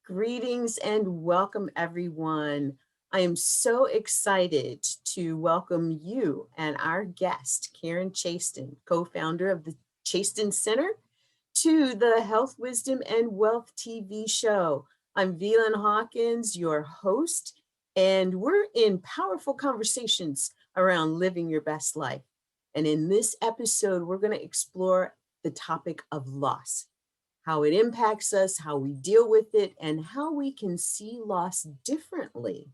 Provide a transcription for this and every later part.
Greetings and welcome, everyone. I am so excited to welcome you and our guest, Karen Chaston, co-founder of the Chaston Center, to the Health, Wisdom, and Wealth TV show. I'm VLynn Hawkins, your host, and we're in powerful conversations around living your best life. And in this episode, we're going to explore the topic of loss, how it impacts us, how we deal with it, and how we can see loss differently.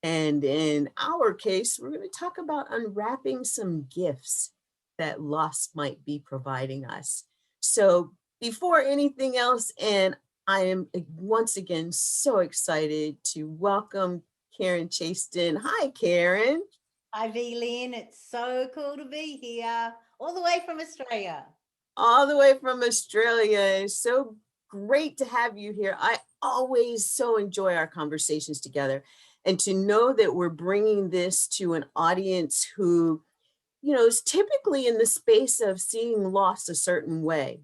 And in our case, we're going to talk about unwrapping some gifts that loss might be providing us. So, before anything else, and I am once again so excited to welcome Karen Chaston. Hi, Karen. Hi, VLynn. It's so cool to be here, all the way from Australia. All the way from Australia. It's so great to have you here. I always so enjoy our conversations together. And to know that we're bringing this to an audience who, is typically in the space of seeing loss a certain way.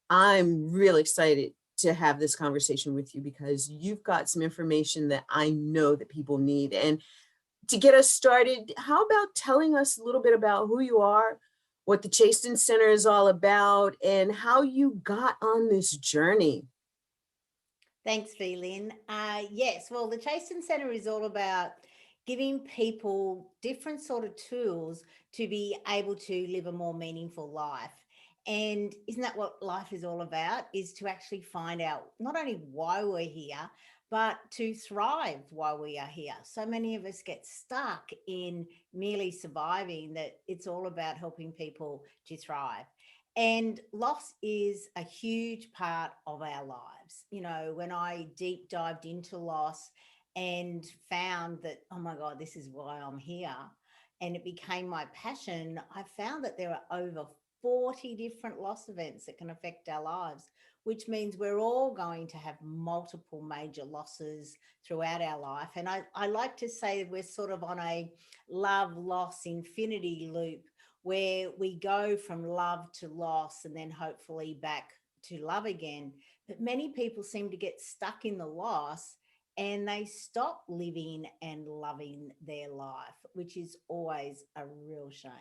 I'm really excited to have this conversation with you because you've got some information that I know that people need. And to get us started, how about telling us a little bit about who you are, what the Chaston Center is all about, and how you got on this journey? Thanks, VLynn. Yes, well, the Chaston Centre is all about giving people different sort of tools to be able to live a more meaningful life. And isn't that what life is all about? Is to actually find out not only why we're here, but to thrive while we are here. So many of us get stuck in merely surviving, that it's all about helping people to thrive. And loss is a huge part of our lives. You know, when I deep dived into loss and found that, oh my God, this is why I'm here, and it became my passion, I found that there are over 40 different loss events that can affect our lives, which means we're all going to have multiple major losses throughout our life. And I like to say we're sort of on a love loss infinity loop, where we go from love to loss and then hopefully back to love again. But many people seem to get stuck in the loss and they stop living and loving their life, which is always a real shame.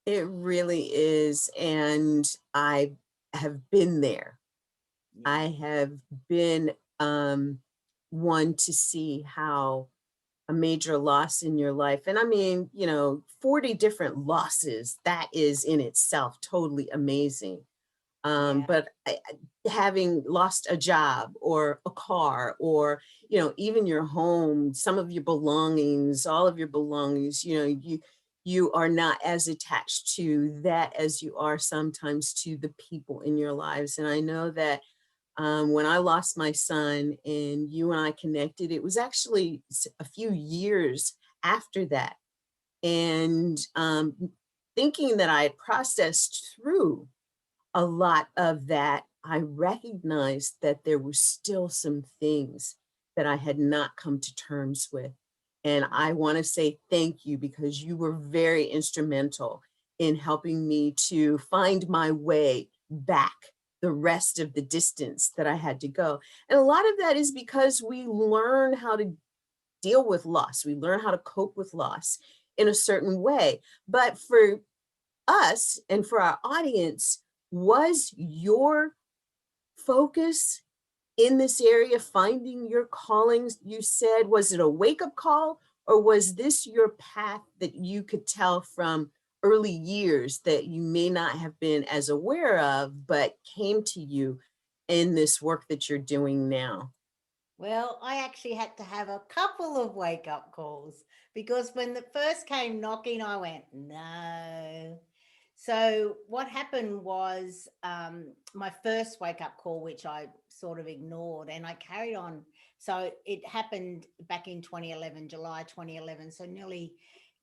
It really is. And I have been there. Yeah. I have been one to see how a major loss in your life, and I mean, 40 different losses, that is in itself totally amazing. Yeah. Having lost a job or a car or, even your home, some of your belongings, all of your belongings, you are not as attached to that as you are sometimes to the people in your lives. And I know that when I lost my son and you and I connected, it was actually a few years after that. And thinking that I had processed through a lot of that, I recognized that there were still some things that I had not come to terms with. And I want to say thank you because you were very instrumental in helping me to find my way back the rest of the distance that I had to go. And a lot of that is because we learn how to deal with loss, we learn how to cope with loss in a certain way. But for us and for our audience, was your focus in this area finding your callings? You said, was it a wake up call, or was this your path that you could tell from early years that you may not have been as aware of, but came to you in this work that you're doing now? Well, I actually had to have a couple of wake up calls, because when the first came knocking, I went, no. So what happened was, my first wake up call, which I sort of ignored, and I carried on. So it happened back in 2011, July 2011. So nearly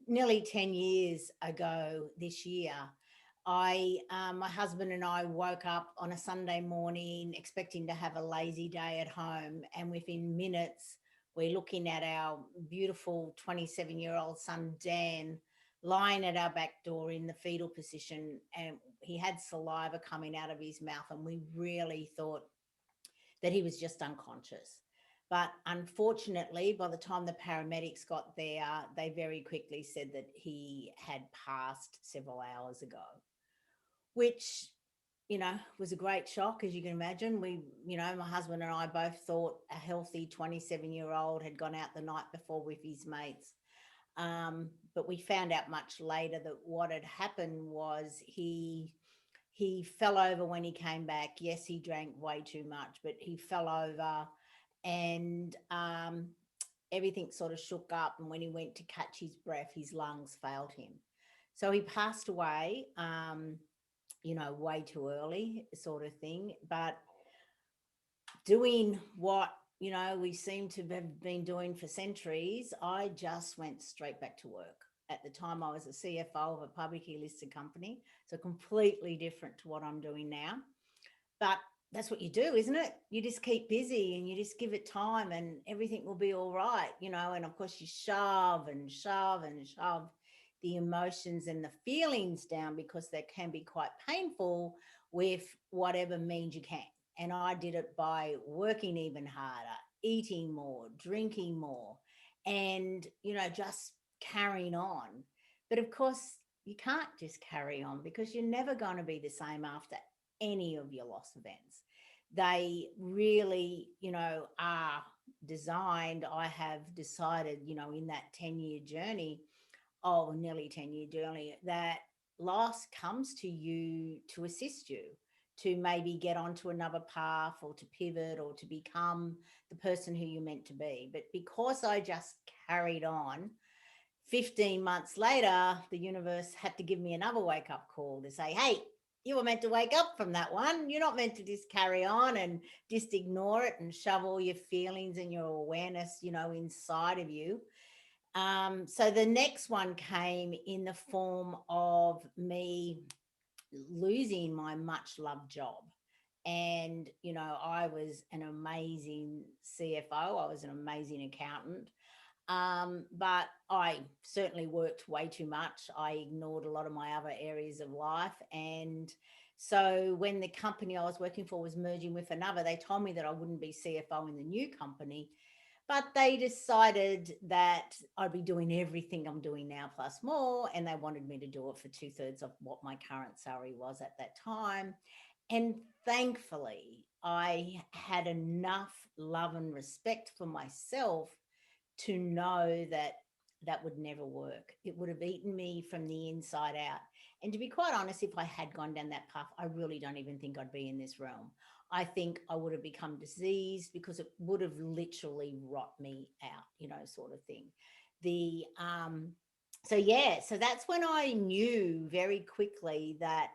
10 years ago this year. My husband and I woke up on a Sunday morning expecting to have a lazy day at home, and within minutes, we're looking at our beautiful 27-year-old son Dan lying at our back door in the fetal position, and he had saliva coming out of his mouth, and we really thought that he was just unconscious. But unfortunately, by the time the paramedics got there, they very quickly said that he had passed several hours ago, which, was a great shock, as you can imagine. My husband and I both thought a healthy 27-year-old had gone out the night before with his mates. But we found out much later that what had happened was he fell over when he came back. Yes, he drank way too much, but he fell over and everything sort of shook up. And when he went to catch his breath, his lungs failed him. So he passed away, way too early, sort of thing. But doing what, we seem to have been doing for centuries, I just went straight back to work. At the time, I was a CFO of a publicly listed company, so completely different to what I'm doing now. But that's what you do, isn't it? You just keep busy and you just give it time and everything will be all right, and of course you shove and shove and shove the emotions and the feelings down, because they can be quite painful, with whatever means you can. And I did it by working even harder, eating more, drinking more, and, just carrying on. But of course, you can't just carry on, because you're never going to be the same after any of your loss events. They really, are designed. I have decided, in that 10-year journey, nearly 10-year journey, that loss comes to you to assist you to maybe get onto another path, or to pivot, or to become the person who you're meant to be. But because I just carried on, 15 months later, the universe had to give me another wake up call to say, hey, you were meant to wake up from that one. You're not meant to just carry on and just ignore it and shove all your feelings and your awareness, inside of you. So the next one came in the form of me losing my much loved job. And, I was an amazing CFO. I was an amazing accountant. But I certainly worked way too much. I ignored a lot of my other areas of life. And so when the company I was working for was merging with another, they told me that I wouldn't be CFO in the new company, but they decided that I'd be doing everything I'm doing now plus more. And they wanted me to do it for 2/3 of what my current salary was at that time. And thankfully, I had enough love and respect for myself to know that that would never work. It would have eaten me from the inside out. And to be quite honest, if I had gone down that path, I really don't even think I'd be in this realm. I think I would have become diseased, because it would have literally rot me out, sort of thing. So that's when I knew very quickly that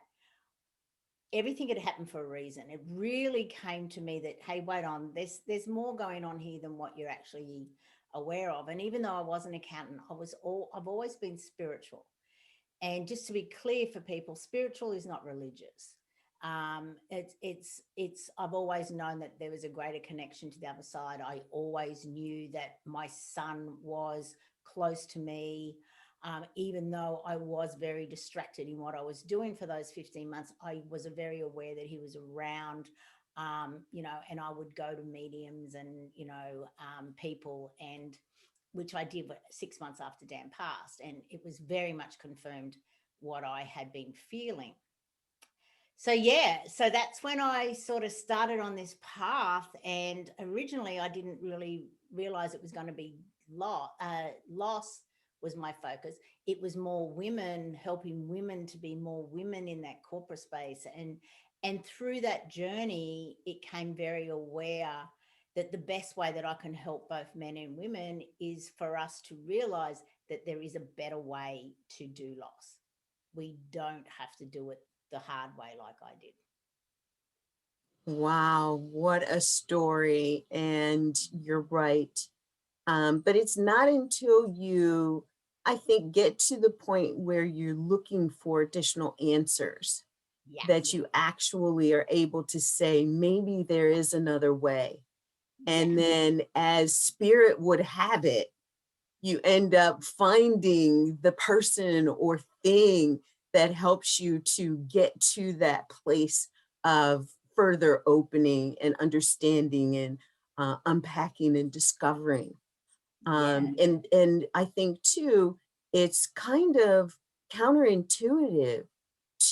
everything had happened for a reason. It really came to me that, hey, wait on, there's more going on here than what you're actually aware of. And even though I was an accountant, I've always been spiritual. And just to be clear for people, spiritual is not religious. I've always known that there was a greater connection to the other side. I always knew that my son was close to me. Even though I was very distracted in what I was doing for those 15 months, I was very aware that he was around, and I would go to mediums and, people, and which I did 6 months after Dan passed. And it was very much confirmed what I had been feeling. So that's when I sort of started on this path. And originally I didn't really realize it was going to be loss was my focus. It was more women, helping women to be more women in that corporate space. And through that journey, it came very aware that the best way that I can help both men and women is for us to realize that there is a better way to do loss. We don't have to do it the hard way like I did. Wow, what a story. And you're right. But it's not until you, I think, get to the point where you're looking for additional answers Yeah. that you actually are able to say, maybe there is another way. And then, as spirit would have it, you end up finding the person or thing that helps you to get to that place of further opening and understanding and unpacking and discovering. Yeah, And I think too, it's kind of counterintuitive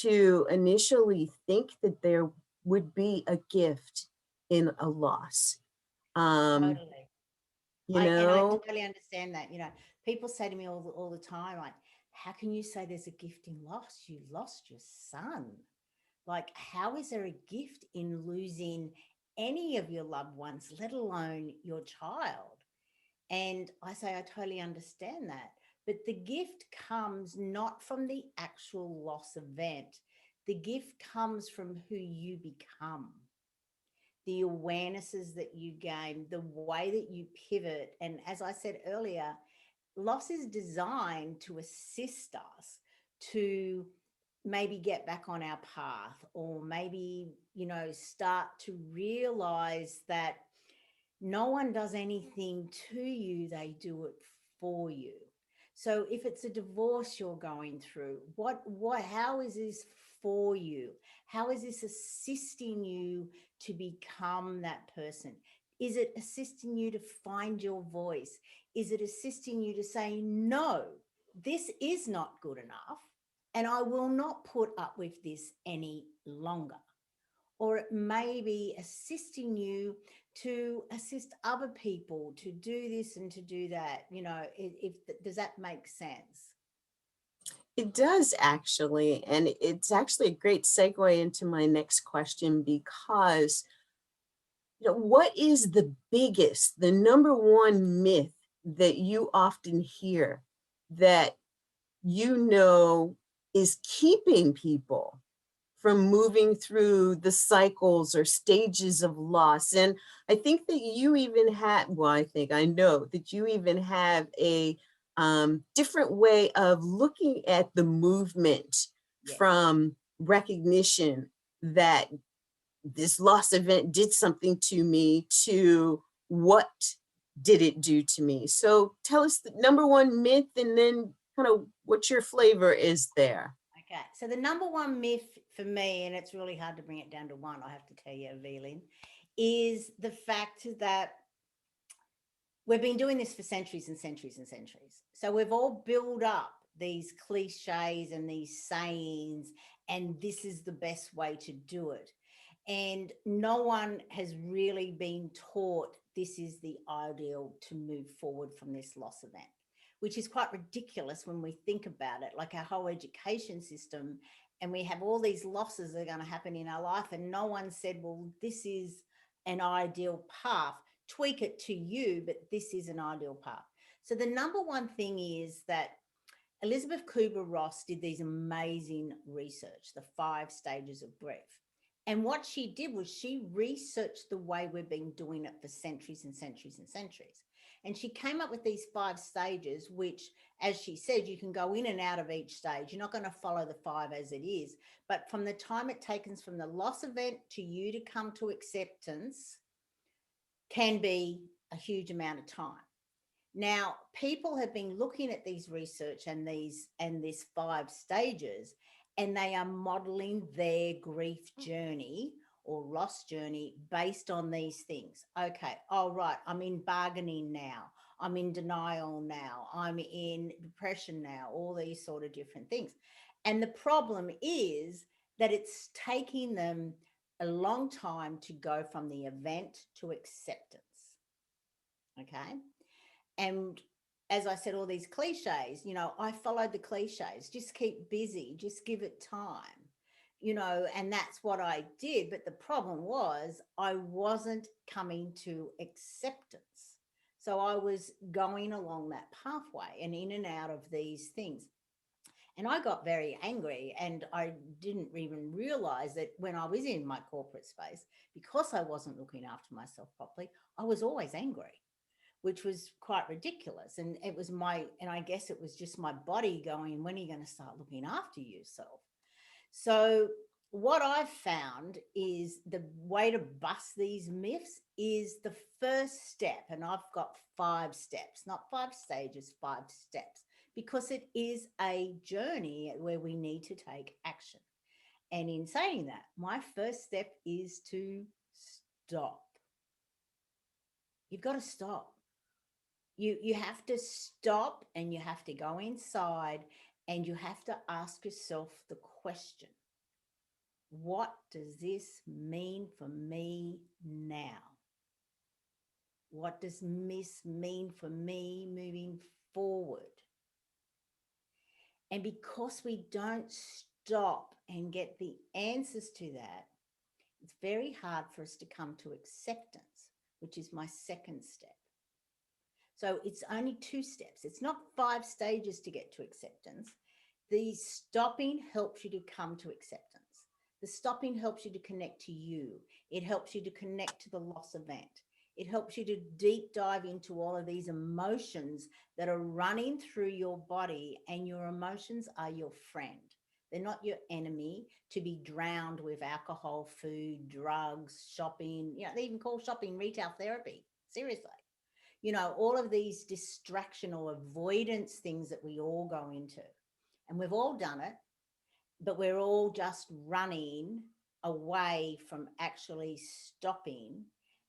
to initially think that there would be a gift in a loss. Um, totally. you I know, totally understand that. People say to me all the time, like, how can you say there's a gift in loss? You lost your son. Like, how is there a gift in losing any of your loved ones, let alone your child? And I say, I totally understand that. But the gift comes not from the actual loss event, the gift comes from who you become, the awarenesses that you gain, the way that you pivot. And as I said earlier, loss is designed to assist us to maybe get back on our path, or maybe, start to realize that no one does anything to you, they do it for you. So if it's a divorce you're going through, how is this for you? How is this assisting you to become that person? Is it assisting you to find your voice? Is it assisting you to say, no, this is not good enough, and I will not put up with this any longer? Or it may be assisting you to assist other people to do this and to do that. Does that make sense? it does actually. And it's actually a great segue into my next question because, what is the number one myth that you often hear that you know is keeping people from moving through the cycles or stages of loss? And I think that you even had, well, I know that you even have a different way of looking at the movement Yes. from recognition that this loss event did something to me to what did it do to me. So tell us the number one myth and then kind of what your flavor is there. Okay. So the number one myth for me, and it's really hard to bring it down to one, I have to tell you, VLynn, is the fact that we've been doing this for centuries and centuries and centuries. So we've all built up these cliches and these sayings, and this is the best way to do it. And no one has really been taught this is the ideal to move forward from this loss event, which is quite ridiculous when we think about it. Like our whole education system, and we have all these losses that are going to happen in our life, and no one said, well, this is an ideal path. Tweak it to you, but this is an ideal path. So the number one thing is that Elizabeth Kubler-Ross did these amazing research, the 5 stages of grief. And what she did was she researched the way we've been doing it for centuries and centuries and centuries. And she came up with these 5 stages, which, as she said, you can go in and out of each stage. You're not going to follow the 5 as it is. But from the time it takes from the loss event to you to come to acceptance can be a huge amount of time. Now, people have been looking at these research and this 5 stages, and they are modeling their grief journey or loss journey based on these things. Okay, all right, I'm in bargaining now. I'm in denial now. I'm in depression now, all these sort of different things. And the problem is that it's taking them a long time to go from the event to acceptance. Okay. And as I said, all these cliches, I followed the cliches, just keep busy, just give it time, and that's what I did. But the problem was I wasn't coming to acceptance. So I was going along that pathway and in and out of these things. And I got very angry, and I didn't even realize that when I was in my corporate space, because I wasn't looking after myself properly, I was always angry, which was quite ridiculous. And I guess it was just my body going, when are you going to start looking after yourself? So what I've found is the way to bust these myths is the first step. And I've got 5 steps, not 5 stages, 5 steps, because it is a journey where we need to take action. And in saying that, my first step is to stop. You've got to stop. You have to stop, and you have to go inside, and you have to ask yourself the question, what does this mean for me now? What does this mean for me moving forward? And because we don't stop and get the answers to that, it's very hard for us to come to acceptance, which is my second step. So it's only 2 steps. It's not 5 stages to get to acceptance. The stopping helps you to come to acceptance. The stopping helps you to connect to you. It helps you to connect to the loss event. It helps you to deep dive into all of these emotions that are running through your body, and your emotions are your friend. They're not your enemy to be drowned with alcohol, food, drugs, shopping. They even call shopping retail therapy. Seriously. All of these distraction or avoidance things that we all go into. And we've all done it, but we're all just running away from actually stopping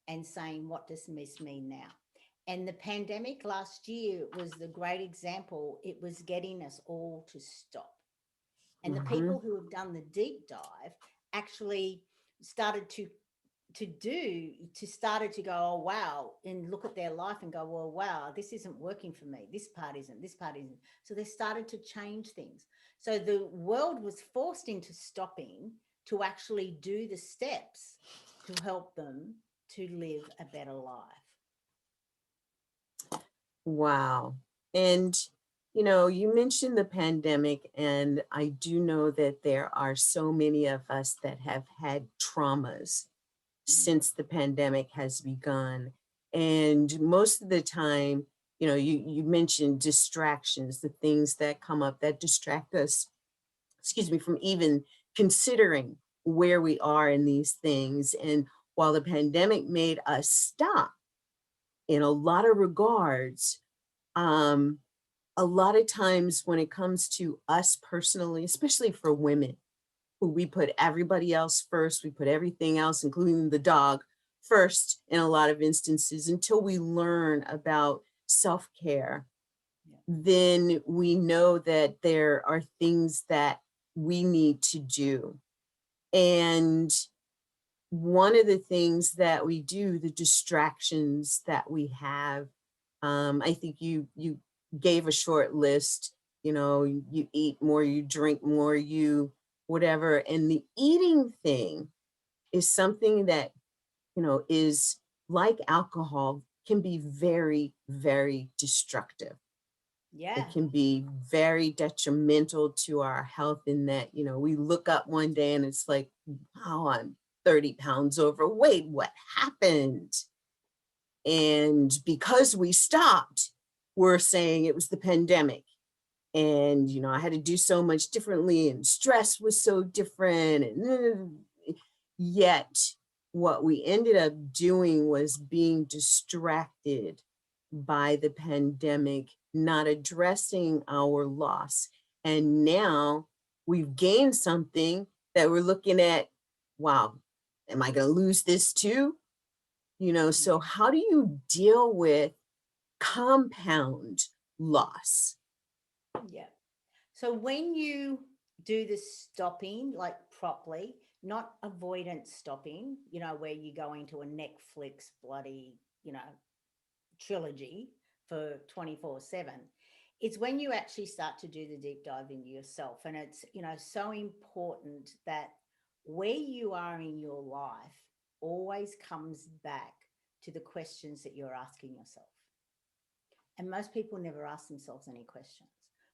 and saying, what does this mean now? And the pandemic last year was the great example. It was getting us all to stop. And the people who have done the deep dive actually started to go, oh, wow, and look at their life and go, well, wow, this isn't working for me. This part isn't. So they started to change things. So the world was forced into stopping to actually do the steps to help them to live a better life. Wow. And, you mentioned the pandemic, and I do know that there are so many of us that have had traumas since the pandemic has begun. And most of the time, you mentioned distractions, the things that come up that distract us, from even considering where we are in these things. And while the pandemic made us stop in a lot of regards, a lot of times when it comes to us personally, especially for women, who we put everybody else first, we put everything else, including the dog, first in a lot of instances, until we learn about self-care, then we know that there are things that we need to do. And one of the things that we do, the distractions that we have, I think you gave a short list. You eat more, you drink more, you whatever. And the eating thing is something that, is like alcohol, can be very, very destructive. Yeah. It can be very detrimental to our health, in that, we look up one day and it's like, wow, I'm 30 pounds overweight. What happened? And because we stopped, we're saying it was the pandemic. And, I had to do so much differently, and stress was so different. And yet what we ended up doing was being distracted by the pandemic, not addressing our loss. And now we've gained something that we're looking at, wow, am I going to lose this too? So how do you deal with compound loss? Yeah. So when you do the stopping, like properly, not avoidance stopping, where you go into a Netflix bloody, trilogy for 24/7. It's when you actually start to do the deep dive into yourself. And it's, so important that where you are in your life always comes back to the questions that you're asking yourself. And most people never ask themselves any questions.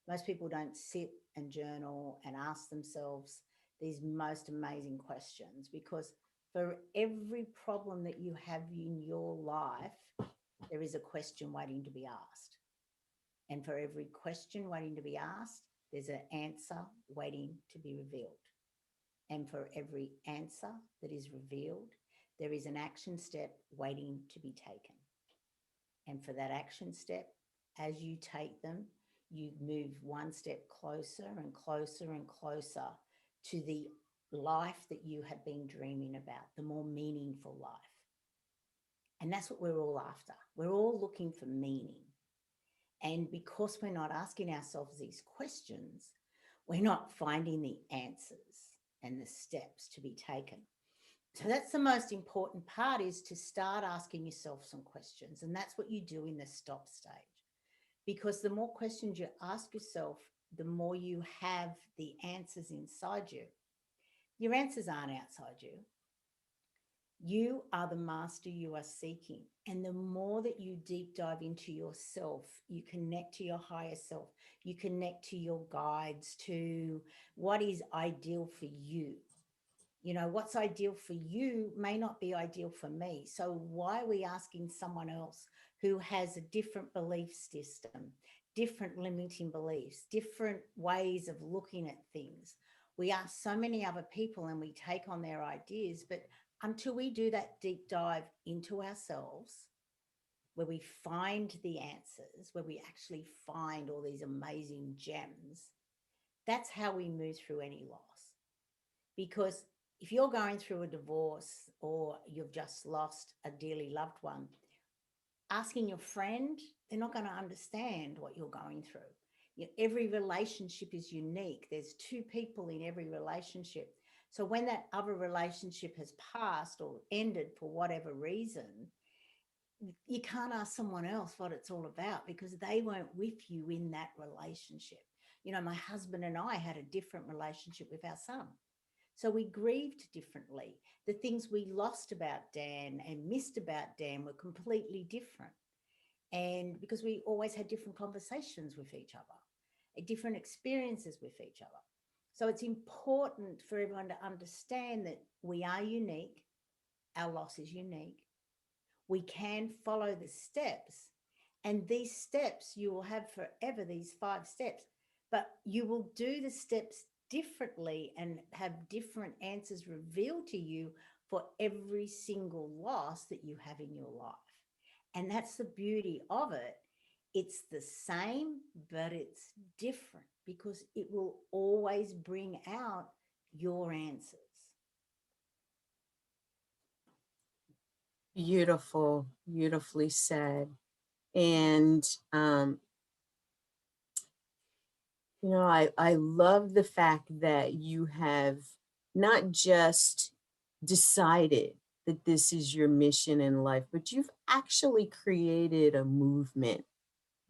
Most people don't sit and journal and ask themselves these most amazing questions, because for every problem that you have in your life, there is a question waiting to be asked. And for every question waiting to be asked, there's an answer waiting to be revealed. And for every answer that is revealed, there is an action step waiting to be taken. And for that action step, as you take them, you move one step closer and closer and closer to the life that you have been dreaming about, the more meaningful life. And that's what we're all after. We're all looking for meaning. And because we're not asking ourselves these questions, we're not finding the answers and the steps to be taken. So that's the most important part, is to start asking yourself some questions. And that's what you do in the stop stage. Because the more questions you ask yourself, the more you have the answers inside you. Your answers aren't outside you. You are the master you are seeking. And the more that you deep dive into yourself, you connect to your higher self, you connect to your guides, to what is ideal for you. You know, what's ideal for you may not be ideal for me. So why are we asking someone else who has a different belief system, different limiting beliefs, different ways of looking at things? We ask so many other people and we take on their ideas, but until we do that deep dive into ourselves, where we find the answers, where we actually find all these amazing gems, that's how we move through any loss. Because if you're going through a divorce or you've just lost a dearly loved one, asking your friend, they're not going to understand what you're going through. Every relationship is unique. There's two people in every relationship. So when that other relationship has passed or ended for whatever reason, you can't ask someone else what it's all about, because they weren't with you in that relationship. You know, my husband and I had a different relationship with our son. So we grieved differently. The things we lost about Dan and missed about Dan were completely different. And because we always had different conversations with each other, different experiences with each other. So it's important for everyone to understand that we are unique. Our loss is unique. We can follow the steps. And these steps you will have forever, these 5 steps, but you will do the steps differently and have different answers revealed to you for every single loss that you have in your life. And that's the beauty of it. It's the same, but it's different, because it will always bring out your answers. Beautiful, beautifully said. And I love the fact that you have not just decided that this is your mission in life, but you've actually created a movement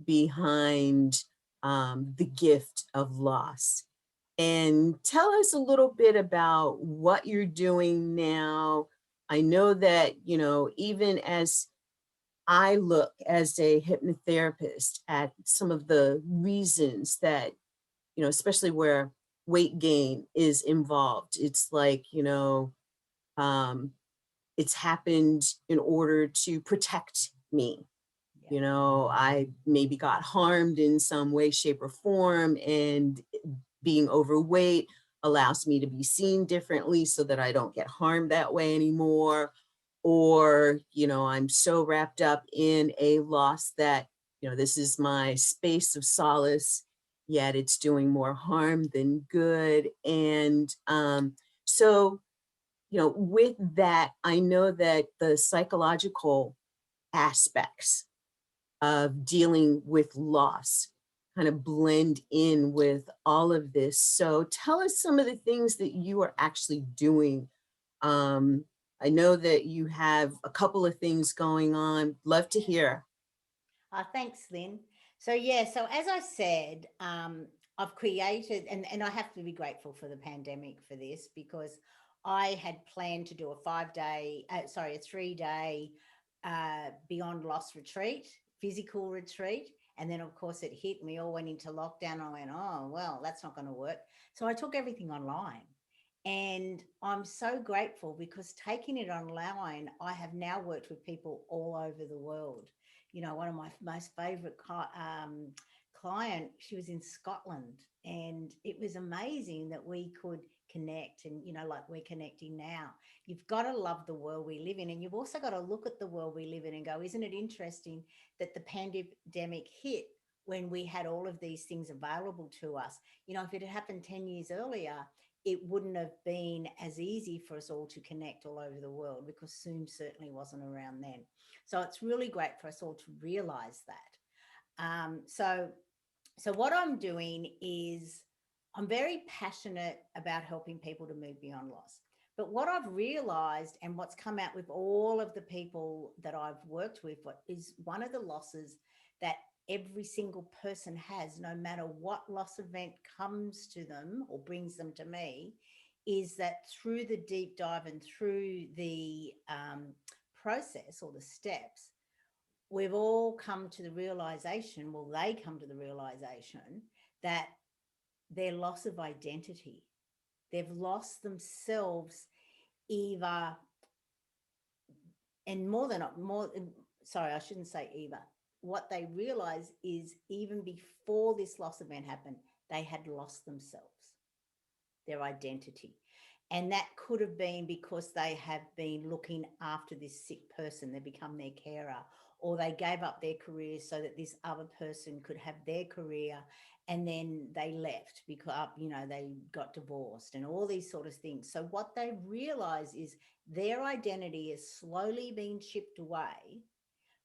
behind the gift of loss. And tell us a little bit about what you're doing now. I know that, even as I look as a hypnotherapist at some of the reasons that, especially where weight gain is involved, it's like, um, it's happened in order to protect me. Yeah. I maybe got harmed in some way, shape, or form, and being overweight allows me to be seen differently so that I don't get harmed that way anymore. Or, I'm so wrapped up in a loss that, this is my space of solace, yet it's doing more harm than good. And so, with that, I know that the psychological aspects of dealing with loss kind of blend in with all of this. So tell us some of the things that you are actually doing. Um, I know that you have a couple of things going on. Love to hear. Thanks, Lynn. So yeah, so as I said, I've created, and I have to be grateful for the pandemic for this, because I had planned to do a 3-day Beyond Loss retreat, physical retreat. And then, of course, it hit, and we all went into lockdown. And I went, oh, well, that's not going to work. So I took everything online. And I'm so grateful, because taking it online, I have now worked with people all over the world. You know, one of my most favorite client, she was in Scotland, and it was amazing that we could connect, and, like we're connecting now. You've got to love the world we live in, and you've also got to look at the world we live in and go, isn't it interesting that the pandemic hit when we had all of these things available to us? If it had happened 10 years earlier, it wouldn't have been as easy for us all to connect all over the world, because Zoom certainly wasn't around then. So it's really great for us all to realize that. So what I'm doing is I'm very passionate about helping people to move beyond loss. But what I've realized, and what's come out with all of the people that I've worked with, what is one of the losses that every single person has, no matter what loss event comes to them or brings them to me, is that through the deep dive and through the process or the steps, we've all come to the realization, well, they come to the realization that their loss of identity, they've lost themselves either, and sorry, I shouldn't say either. What they realize is even before this loss event happened, they had lost themselves, their identity. And that could have been because they have been looking after this sick person, they become their carer, or they gave up their career so that this other person could have their career, and then they left because, they got divorced and all these sort of things. So what they realize is their identity is slowly being chipped away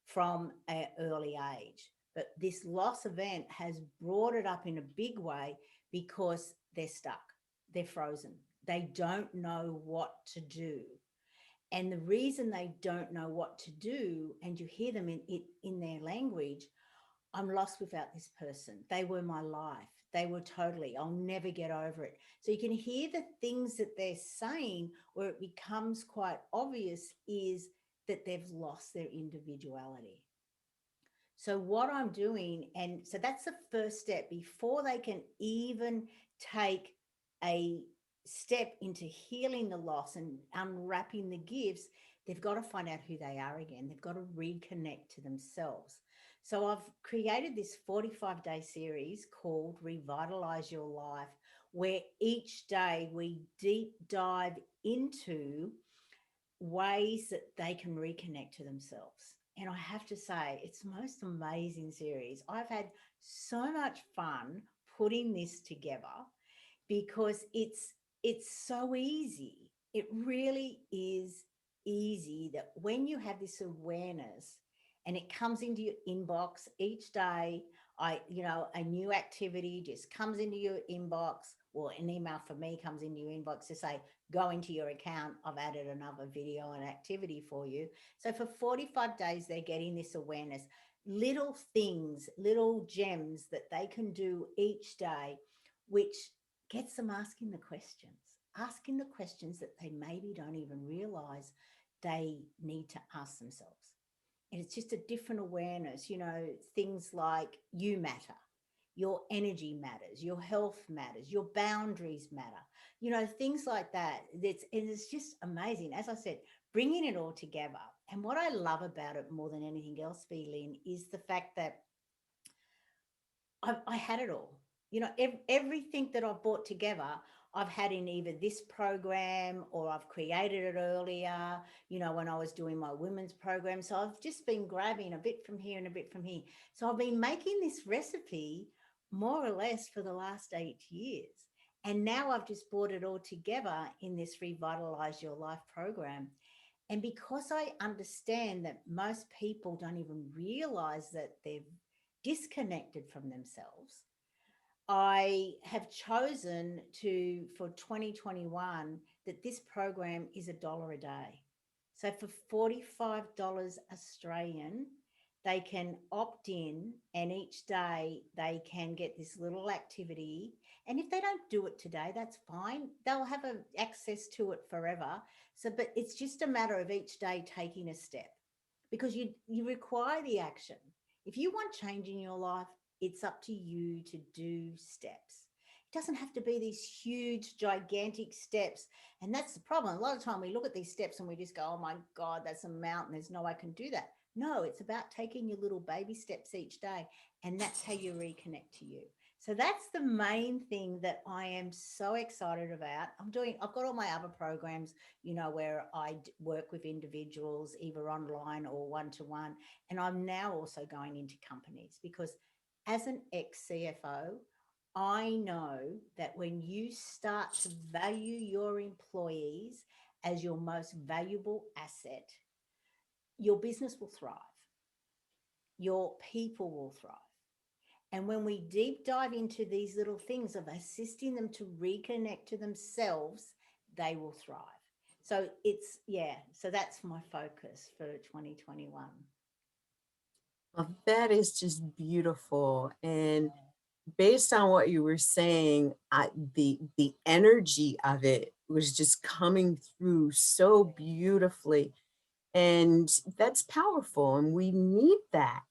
from an early age. But this loss event has brought it up in a big way because they're stuck, they're frozen, they don't know what to do. And the reason they don't know what to do, and you hear them in their language, I'm lost without this person. They were my life. They were totally, I'll never get over it. So you can hear the things that they're saying where it becomes quite obvious is that they've lost their individuality. So what I'm doing, and so that's the first step before they can even take a step into healing the loss and unwrapping the gifts, they've got to find out who they are again. They've got to reconnect to themselves. So I've created this 45-day series called Revitalize Your Life, where each day we deep dive into ways that they can reconnect to themselves. And I have to say, it's the most amazing series. I've had so much fun putting this together because it's so easy. It really is easy that when you have this awareness and it comes into your inbox each day, a new activity just comes into your inbox, or an email from me comes into your inbox to say, go into your account, I've added another video and activity for you. So for 45 days, they're getting this awareness, little things, little gems that they can do each day, which gets them asking the questions that they maybe don't even realize they need to ask themselves. And it's just a different awareness, things like you matter, your energy matters, your health matters, your boundaries matter, things like that. It's just amazing. As I said, bringing it all together. And what I love about it more than anything else, VLynn, is the fact that I had it all. Everything that I've brought together, I've had in either this program or I've created it earlier, when I was doing my women's program. So I've just been grabbing a bit from here and a bit from here. So I've been making this recipe more or less for the last 8 years. And now I've just brought it all together in this Revitalize Your Life program. And because I understand that most people don't even realize that they've disconnected from themselves, I have chosen for 2021 that this program is $1 a day. So for $45 Australian, they can opt in, and each day they can get this little activity. And if they don't do it today, that's fine. They'll have access to it forever. So, but it's just a matter of each day taking a step, because you require the action. If you want change in your life, it's up to you to do steps. It doesn't have to be these huge, gigantic steps. And that's the problem. A lot of time we look at these steps and we just go, oh my God, that's a mountain. There's no way I can do that. No, it's about taking your little baby steps each day. And that's how you reconnect to you. So that's the main thing that I am so excited about. I've got all my other programs, where I work with individuals, either online or one-to-one. And I'm now also going into companies, because as an ex-CFO, I know that when you start to value your employees as your most valuable asset, your business will thrive, your people will thrive. And when we deep dive into these little things of assisting them to reconnect to themselves, they will thrive. So it's, yeah, so that's my focus for 2021. Well, that is just beautiful. And based on what you were saying, the energy of it was just coming through so beautifully. And that's powerful. And we need that.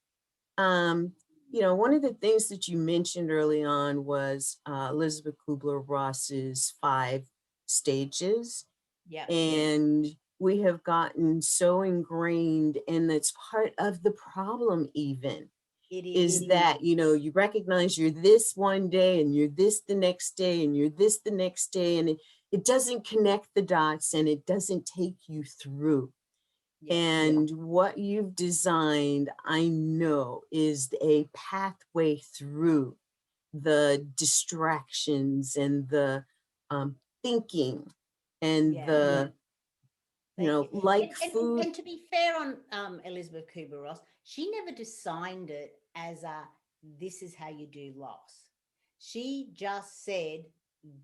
Um, one of the things that you mentioned early on was Elizabeth Kubler-Ross's 5 stages. Yeah, And we have gotten so ingrained, and it's part of the problem even, it is is. that, you recognize you're this one day and you're this the next day and you're this the next day, and it doesn't connect the dots and it doesn't take you through. Yeah, And what you've designed, I know, is a pathway through the distractions and the thinking and yeah. the, Thank you. like food. And to be fair on Elizabeth Kubler-Ross, she never designed it as a this is how you do loss. She just said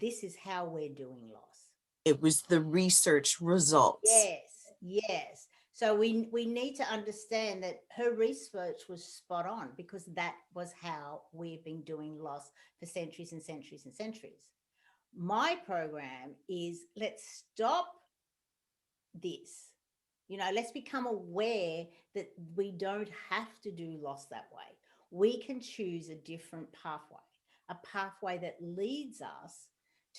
this is how we're doing loss. It was the research results. Yes, yes. So we need to understand that her research was spot on because that was how we've been doing loss for centuries and centuries and centuries. My program is let's stop this. Let's become aware that we don't have to do loss that way. We can choose a different pathway that leads us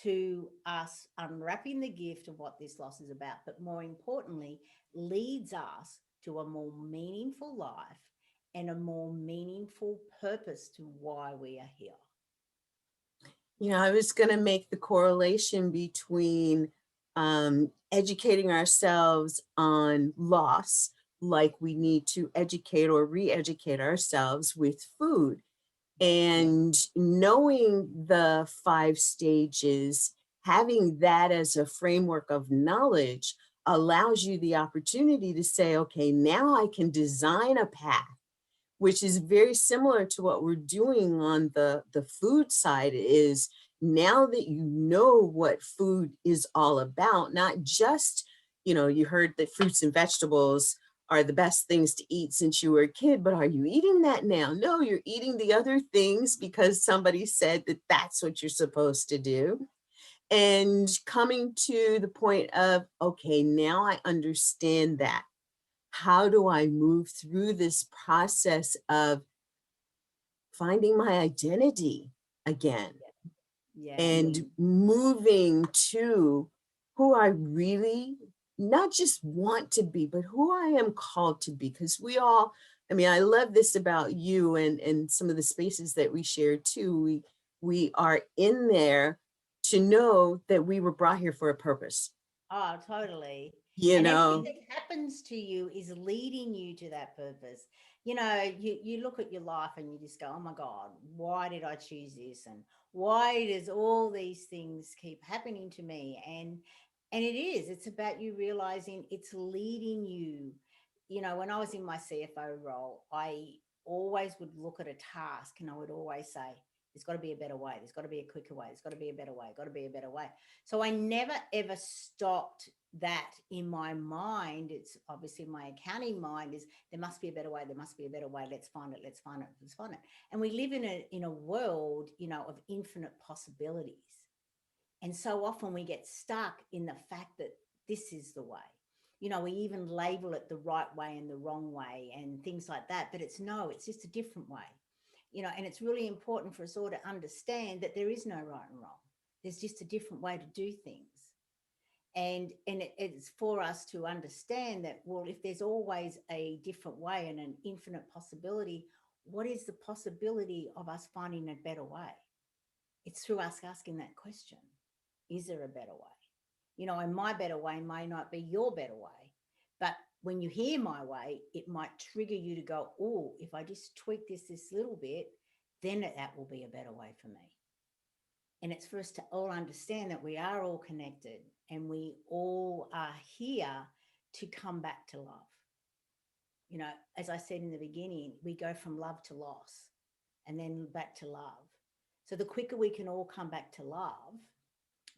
to us unwrapping the gift of what this loss is about, but more importantly, leads us to a more meaningful life and a more meaningful purpose to why we are here. I was going to make the correlation between educating ourselves on loss, like we need to educate or re-educate ourselves with food. And knowing the 5 stages, having that as a framework of knowledge allows you the opportunity to say, okay, now I can design a path, which is very similar to what we're doing on the food side. Is now that you know what food is all about, not just, you heard that fruits and vegetables are the best things to eat since you were a kid, but are you eating that now? No, you're eating the other things because somebody said that that's what you're supposed to do. And coming to the point of, okay, now I understand that. How do I move through this process of finding my identity again Yeah. and moving to who I really not just want to be, but who I am called to be? Because we all, I mean, I love this about you and some of the spaces that we share too. We are in there to know that we were brought here for a purpose, Oh, totally. you And everything know. that happens to you is leading you to that purpose. You look at your life and you just go, oh my God, why did I choose this? And why does all these things keep happening to me? And it's about you realizing it's leading you. When I was in my CFO role, I always would look at a task and I would always say, there's got to be a better way. There's got to be a quicker way. There's got to be a better way. Got to be a better way. So I never ever stopped that in my mind. It's obviously my accounting mind is there must be a better way. There must be a better way. Let's find it. Let's find it. Let's find it. And we live in a world, of infinite possibilities. And so often we get stuck in the fact that this is the way. We even label it the right way and the wrong way and things like that. But it's just a different way. And it's really important for us all to understand that there is no right and wrong. There's just a different way to do things. And it's for us to understand that, well, if there's always a different way and an infinite possibility, what is the possibility of us finding a better way? It's through us asking that question. Is there a better way? And my better way may not be your better way. But when you hear my way, it might trigger you to go, oh, if I just tweak this little bit, then that will be a better way for me. And it's for us to all understand that we are all connected and we all are here to come back to love. You know, as I said in the beginning, we go from love to loss and then back to love. So the quicker we can all come back to love,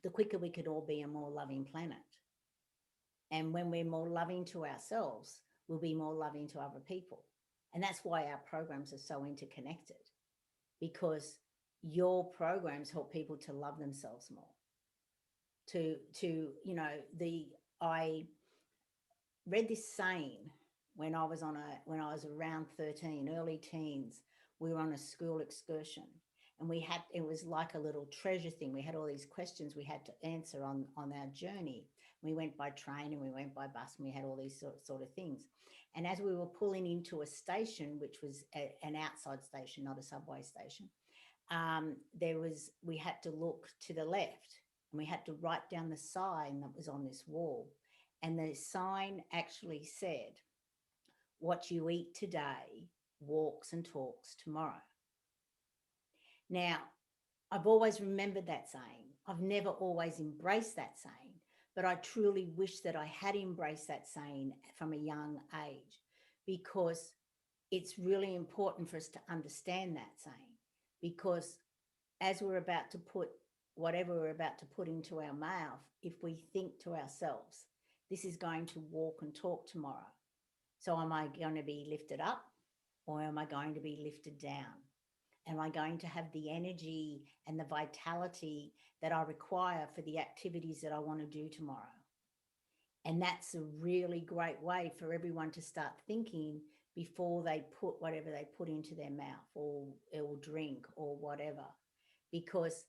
the quicker we could all be a more loving planet. And when we're more loving to ourselves, we'll be more loving to other people. And that's why our programs are so interconnected, because your programs help people to love themselves more. I read this saying when I was around 13, early teens. We were on a school excursion, and it was like a little treasure thing. We had all these questions we had to answer on our journey. We went by train and we went by bus, and we had all these sort of things. And as we were pulling into a station, which was an outside station, not a subway station, we had to look to the left, and we had to write down the sign that was on this wall. And the sign actually said, "What you eat today walks and talks tomorrow." Now, I've always remembered that saying. I've never always embraced that saying, but I truly wish that I had embraced that saying from a young age, because it's really important for us to understand that saying, because as we're about to put whatever we're about to put into our mouth, if we think to ourselves, this is going to walk and talk tomorrow. So am I going to be lifted up, or am I going to be lifted down? Am I going to have the energy and the vitality that I require for the activities that I want to do tomorrow? And that's a really great way for everyone to start thinking before they put whatever they put into their mouth, or drink or whatever, because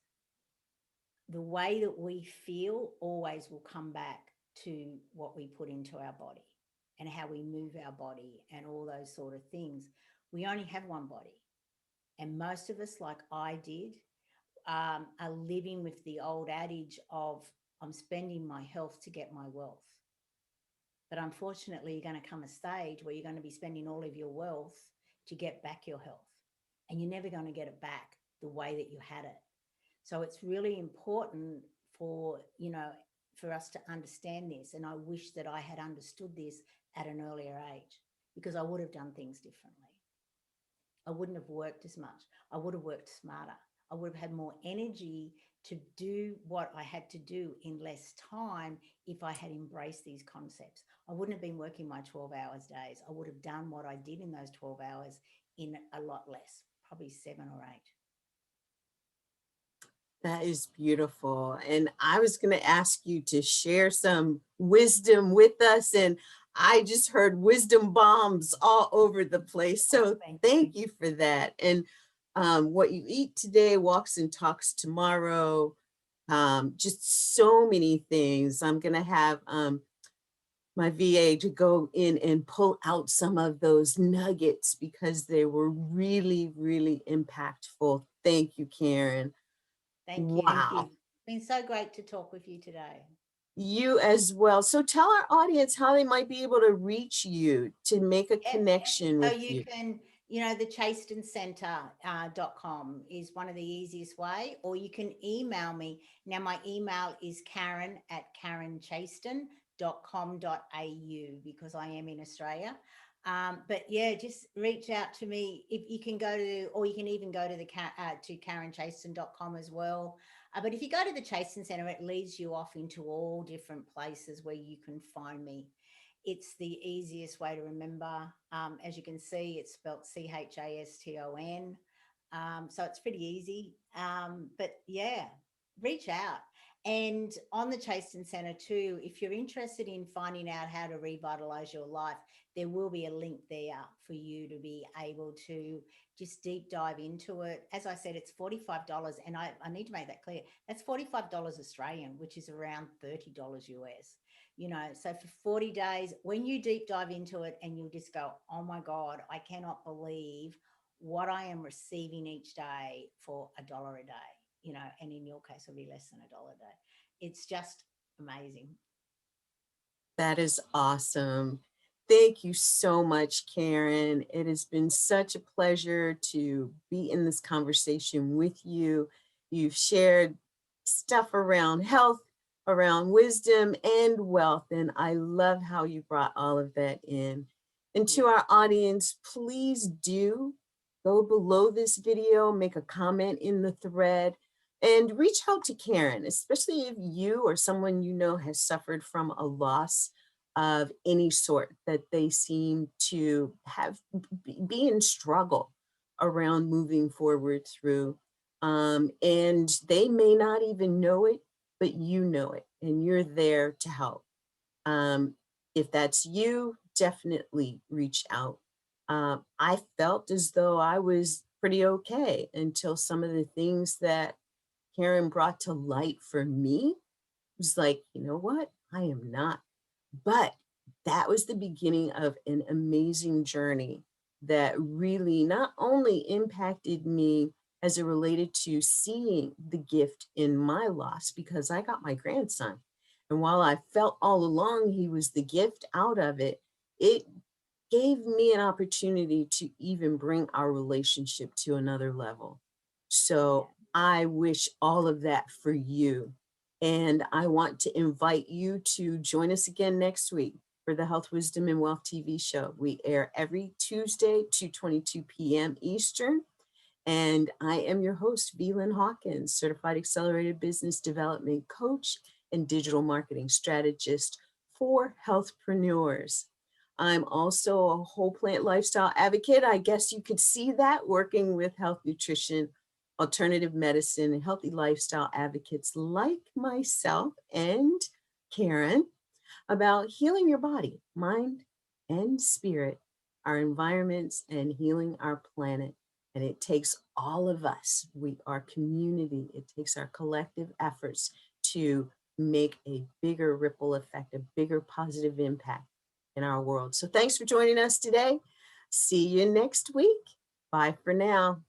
the way that we feel always will come back to what we put into our body and how we move our body and all those sort of things. We only have one body. And most of us, like I did, are living with the old adage of, I'm spending my health to get my wealth. But unfortunately, you're going to come a stage where you're going to be spending all of your wealth to get back your health. And you're never going to get it back the way that you had it. So it's really important for us to understand this. And I wish that I had understood this at an earlier age, because I would have done things differently. I wouldn't have worked as much. I would have worked smarter. I would have had more energy to do what I had to do in less time if I had embraced these concepts. I wouldn't have been working my 12 hours days. I would have done what I did in those 12 hours in a lot less, probably 7 or 8. That is beautiful. And I was going to ask you to share some wisdom with us. And I just heard wisdom bombs all over the place. So thank you for that. And what you eat today walks and talks tomorrow. Just so many things. I'm going to have my VA to go in and pull out some of those nuggets, because they were really, really impactful. Thank you, Karen. Thank you. Wow. It's been so great to talk with you today. You as well. So tell our audience how they might be able to reach you to make a connection So with you you. can, the chastoncenter.com is one of the easiest way, or you can email me. Now, my email is karen@karenchaston.com.au, because I am in Australia. But yeah, just reach out to me. If you can go to, or you can even go to to karenchaston.com as well. But if you go to the Chaston Center, it leads you off into all different places where you can find me. It's the easiest way to remember. As you can see, it's spelled Chaston. So it's pretty easy. But yeah, reach out. And on the Chaston Center too, if you're interested in finding out how to revitalize your life, there will be a link there for you to be able to just deep dive into it. As I said, it's $45. And I need to make that clear. That's $45 Australian, which is around $30 US. So for 40 days, when you deep dive into it, and you'll just go, oh my God, I cannot believe what I am receiving each day for $1 a day, and in your case, it'll be less than $1 a day. It's just amazing. That is awesome. Thank you so much, Karen. It has been such a pleasure to be in this conversation with you. You've shared stuff around health, around wisdom and wealth. And I love how you brought all of that in. And to Yeah. our audience, please do go below this video, make a comment in the thread, and reach out to Karen, especially if you or someone you know has suffered from a loss of any sort that they seem to have be in struggle around moving forward through. And they may not even know it, but you know it, and you're there to help. Um, if that's you, definitely reach out. I felt as though I was pretty okay until some of the things that Karen brought to light for me was like, you know what? I am not. But that was the beginning of an amazing journey that really not only impacted me as it related to seeing the gift in my loss, because I got my grandson. And while I felt all along he was the gift out of it, it gave me an opportunity to even bring our relationship to another level. Yeah. So I wish all of that for you. And I want to invite you to join us again next week for the Health, Wisdom, and Wealth TV show. We air every Tuesday, 2:22 p.m. Eastern. And I am your host, VLynn Hawkins, certified accelerated business development coach and digital marketing strategist for healthpreneurs. I'm also a whole plant lifestyle advocate. I guess you could see that working with health, nutrition, alternative medicine, and healthy lifestyle advocates like myself and Karen about healing your body, mind, and spirit, our environments, and healing our planet. And it takes all of us. We are community. It takes our collective efforts to make a bigger ripple effect, a bigger positive impact in our world. So thanks for joining us today. See you next week. Bye for now.